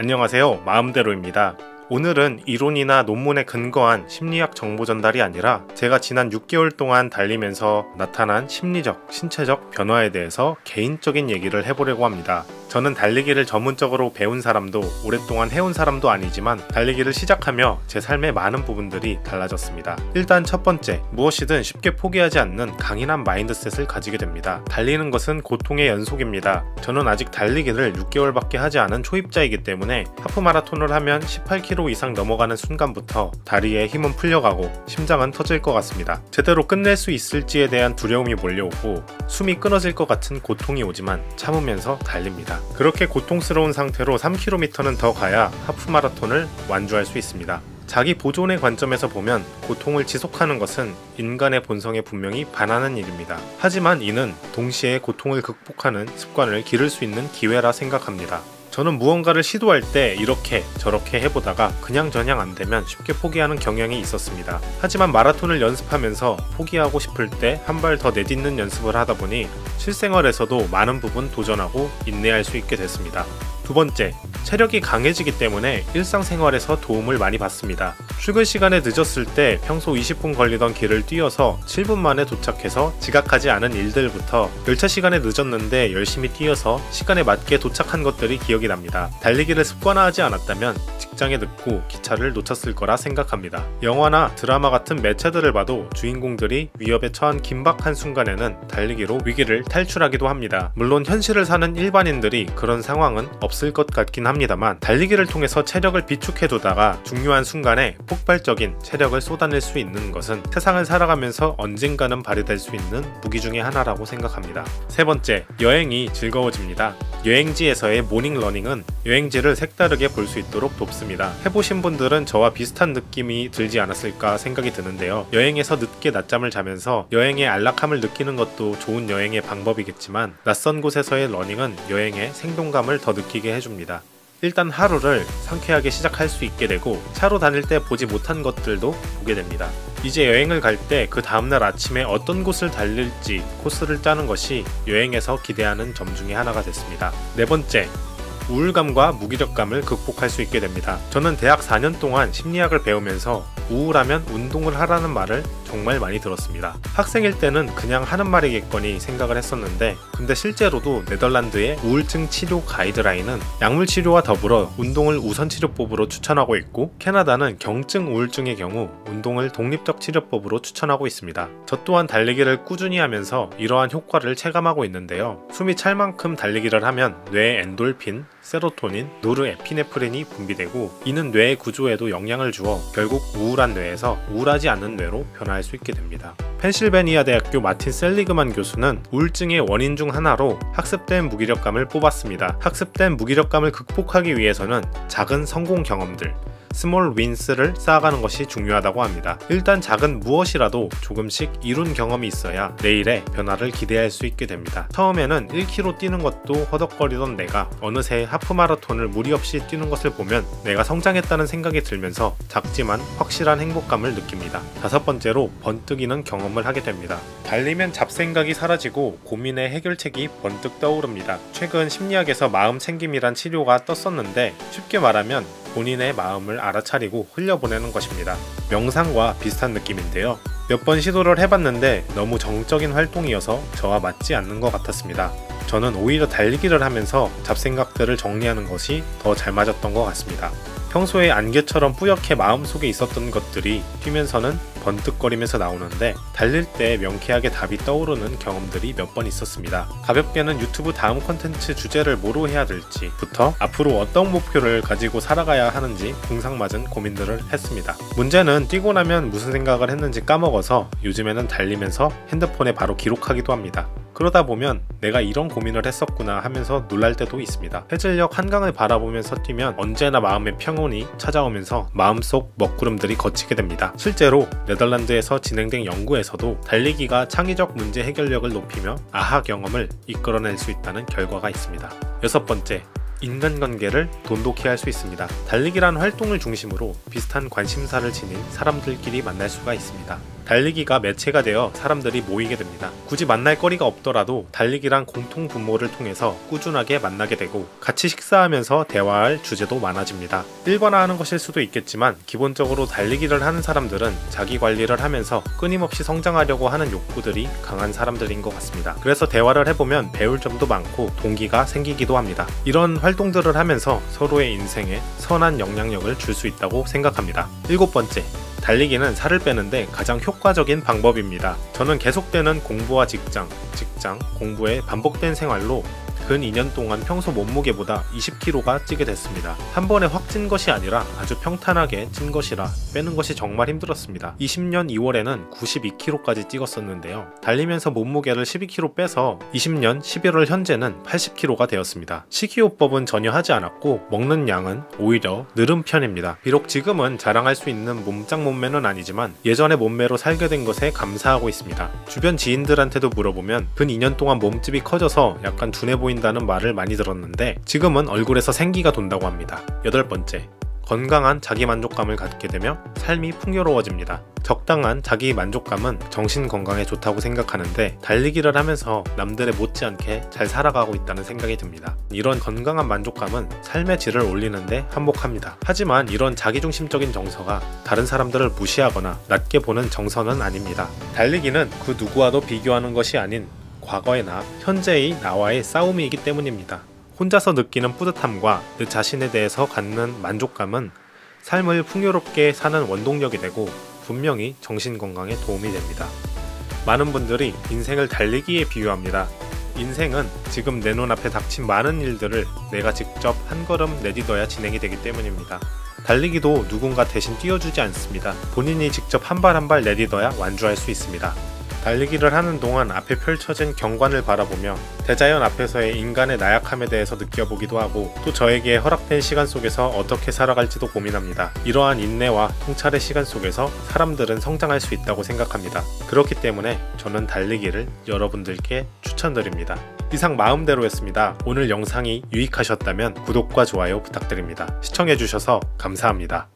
안녕하세요, 마음대로입니다. 오늘은 이론이나 논문에 근거한 심리학 정보 전달이 아니라 제가 지난 6개월 동안 달리면서 나타난 심리적, 신체적 변화에 대해서 개인적인 얘기를 해보려고 합니다. 저는 달리기를 전문적으로 배운 사람도 오랫동안 해온 사람도 아니지만 달리기를 시작하며 제 삶의 많은 부분들이 달라졌습니다. 일단 첫 번째, 무엇이든 쉽게 포기하지 않는 강인한 마인드셋을 가지게 됩니다. 달리는 것은 고통의 연속입니다. 저는 아직 달리기를 6개월밖에 하지 않은 초입자이기 때문에 하프마라톤을 하면 18km 이상 넘어가는 순간부터 다리에 힘은 풀려가고 심장은 터질 것 같습니다. 제대로 끝낼 수 있을지에 대한 두려움이 몰려오고 숨이 끊어질 것 같은 고통이 오지만 참으면서 달립니다. 그렇게 고통스러운 상태로 3km는 더 가야 하프마라톤을 완주할 수 있습니다. 자기 보존의 관점에서 보면 고통을 지속하는 것은 인간의 본성에 분명히 반하는 일입니다. 하지만 이는 동시에 고통을 극복하는 습관을 기를 수 있는 기회라 생각합니다. 저는 무언가를 시도할 때 이렇게 저렇게 해보다가 그냥저냥 안되면 쉽게 포기하는 경향이 있었습니다. 하지만 마라톤을 연습하면서 포기하고 싶을 때 한 발 더 내딛는 연습을 하다 보니 실생활에서도 많은 부분 도전하고 인내할 수 있게 됐습니다. 두 번째, 체력이 강해지기 때문에 일상생활에서 도움을 많이 받습니다. 출근 시간에 늦었을 때 평소 20분 걸리던 길을 뛰어서 7분 만에 도착해서 지각하지 않은 일들부터 열차 시간에 늦었는데 열심히 뛰어서 시간에 맞게 도착한 것들이 기억이 납니다. 달리기를 습관화하지 않았다면 직장에 늦고 기차를 놓쳤을 거라 생각합니다. 영화나 드라마 같은 매체들을 봐도 주인공들이 위협에 처한 긴박한 순간에는 달리기로 위기를 탈출하기도 합니다. 물론 현실을 사는 일반인들이 그런 상황은 없을 것 같긴 합니다만 달리기를 통해서 체력을 비축해두다가 중요한 순간에 폭발적인 체력을 쏟아낼 수 있는 것은 세상을 살아가면서 언젠가는 발휘될 수 있는 무기 중에 하나라고 생각합니다. 세 번째, 여행이 즐거워집니다. 여행지에서의 모닝러닝은 여행지를 색다르게 볼 수 있도록 돕습니다. 해보신 분들은 저와 비슷한 느낌이 들지 않았을까 생각이 드는데요. 여행에서 늦게 낮잠을 자면서 여행의 안락함을 느끼는 것도 좋은 여행의 방법이겠지만 낯선 곳에서의 러닝은 여행의 생동감을 더 느끼게 해줍니다. 일단 하루를 상쾌하게 시작할 수 있게 되고 차로 다닐 때 보지 못한 것들도 보게 됩니다. 이제 여행을 갈 때 그 다음날 아침에 어떤 곳을 달릴지 코스를 짜는 것이 여행에서 기대하는 점 중에 하나가 됐습니다. 네 번째, 우울감과 무기력감을 극복할 수 있게 됩니다. 저는 대학 4년 동안 심리학을 배우면서 우울하면 운동을 하라는 말을 정말 많이 들었습니다. 학생일 때는 그냥 하는 말이겠거니 생각을 했었는데 근데 실제로도 네덜란드의 우울증 치료 가이드라인은 약물 치료와 더불어 운동을 우선치료법으로 추천하고 있고 캐나다는 경증 우울증의 경우 운동을 독립적 치료법으로 추천하고 있습니다. 저 또한 달리기를 꾸준히 하면서 이러한 효과를 체감하고 있는데요. 숨이 찰 만큼 달리기를 하면 뇌의 엔돌핀, 세로토닌, 노르에피네프린이 분비되고 이는 뇌의 구조에도 영향을 주어 결국 우울한 뇌에서 우울하지 않은 뇌로 변화할 수 있게 됩니다. 펜실베니아 대학교 마틴 셀리그만 교수는 우울증의 원인 중 하나로 학습된 무기력감을 뽑았습니다. 학습된 무기력감을 극복하기 위해서는 작은 성공 경험들, 스몰 윈스를 쌓아가는 것이 중요하다고 합니다. 일단 작은 무엇이라도 조금씩 이룬 경험이 있어야 내일의 변화를 기대할 수 있게 됩니다. 처음에는 1km 뛰는 것도 허덕거리던 내가 어느새 하프마라톤을 무리 없이 뛰는 것을 보면 내가 성장했다는 생각이 들면서 작지만 확실한 행복감을 느낍니다. 다섯 번째로 번뜩이는 경험을 하게 됩니다. 달리면 잡생각이 사라지고 고민의 해결책이 번뜩 떠오릅니다. 최근 심리학에서 마음 챙김이란 치료가 떴었는데 쉽게 말하면 본인의 마음을 알아차리고 흘려보내는 것입니다. 명상과 비슷한 느낌인데요. 몇 번 시도를 해봤는데 너무 정적인 활동이어서 저와 맞지 않는 것 같았습니다. 저는 오히려 달리기를 하면서 잡생각들을 정리하는 것이 더 잘 맞았던 것 같습니다. 평소에 안개처럼 뿌옇게 마음속에 있었던 것들이 뛰면서는 번뜩거리면서 나오는데 달릴 때 명쾌하게 답이 떠오르는 경험들이 몇 번 있었습니다. 가볍게는 유튜브 다음 콘텐츠 주제를 뭐로 해야 될지부터 앞으로 어떤 목표를 가지고 살아가야 하는지 공상맞은 고민들을 했습니다. 문제는 뛰고 나면 무슨 생각을 했는지 까먹어서 요즘에는 달리면서 핸드폰에 바로 기록하기도 합니다. 그러다 보면 내가 이런 고민을 했었구나 하면서 놀랄 때도 있습니다. 해질녘 한강을 바라보면서 뛰면 언제나 마음의 평온이 찾아오면서 마음속 먹구름들이 걷히게 됩니다. 실제로 네덜란드에서 진행된 연구에서도 달리기가 창의적 문제 해결력을 높이며 아하 경험을 이끌어낼 수 있다는 결과가 있습니다. 여섯 번째, 인간관계를 돈독히 할 수 있습니다. 달리기란 활동을 중심으로 비슷한 관심사를 지닌 사람들끼리 만날 수가 있습니다. 달리기가 매체가 되어 사람들이 모이게 됩니다. 굳이 만날 거리가 없더라도 달리기란 공통 분모를 통해서 꾸준하게 만나게 되고 같이 식사하면서 대화할 주제도 많아집니다. 일반화하는 것일 수도 있겠지만 기본적으로 달리기를 하는 사람들은 자기 관리를 하면서 끊임없이 성장하려고 하는 욕구들이 강한 사람들인 것 같습니다. 그래서 대화를 해보면 배울 점도 많고 동기가 생기기도 합니다. 이런 활동들을 하면서 서로의 인생에 선한 영향력을 줄 수 있다고 생각합니다. 7번째, 달리기는 살을 빼는데 가장 효과적인 방법입니다. 저는 계속되는 공부와 직장, 공부의 반복된 생활로 근 2년 동안 평소 몸무게보다 20kg가 찌게 됐습니다. 한 번에 확 찐 것이 아니라 아주 평탄하게 찐 것이라 빼는 것이 정말 힘들었습니다. 20년 2월에는 92kg까지 찌었었는데요. 달리면서 몸무게를 12kg 빼서 20년 11월 현재는 80kg가 되었습니다. 식이요법은 전혀 하지 않았고 먹는 양은 오히려 늘은 편입니다. 비록 지금은 자랑할 수 있는 몸짱 몸매는 아니지만 예전의 몸매로 살게 된 것에 감사하고 있습니다. 주변 지인들한테도 물어보면 근 2년 동안 몸집이 커져서 약간 둔해 보인다는 말을 많이 들었는데 지금은 얼굴에서 생기가 돈다고 합니다. 8번째, 건강한 자기 만족감을 갖게 되며 삶이 풍요로워집니다. 적당한 자기 만족감은 정신 건강에 좋다고 생각하는데 달리기를 하면서 남들의 못지않게 잘 살아가고 있다는 생각이 듭니다. 이런 건강한 만족감은 삶의 질을 올리는데 한몫합니다. 하지만 이런 자기중심적인 정서가 다른 사람들을 무시하거나 낮게 보는 정서는 아닙니다. 달리기는 그 누구와도 비교하는 것이 아닌 과거의 나, 현재의 나와의 싸움이기 때문입니다. 혼자서 느끼는 뿌듯함과 내 자신에 대해서 갖는 만족감은 삶을 풍요롭게 사는 원동력이 되고 분명히 정신건강에 도움이 됩니다. 많은 분들이 인생을 달리기에 비유합니다. 인생은 지금 내 눈앞에 닥친 많은 일들을 내가 직접 한 걸음 내딛어야 진행이 되기 때문입니다. 달리기도 누군가 대신 뛰어주지 않습니다. 본인이 직접 한 발 한 발 내딛어야 완주할 수 있습니다. 달리기를 하는 동안 앞에 펼쳐진 경관을 바라보며 대자연 앞에서의 인간의 나약함에 대해서 느껴보기도 하고 또 저에게 허락된 시간 속에서 어떻게 살아갈지도 고민합니다. 이러한 인내와 통찰의 시간 속에서 사람들은 성장할 수 있다고 생각합니다. 그렇기 때문에 저는 달리기를 여러분들께 추천드립니다. 이상 마음대로였습니다. 오늘 영상이 유익하셨다면 구독과 좋아요 부탁드립니다. 시청해주셔서 감사합니다.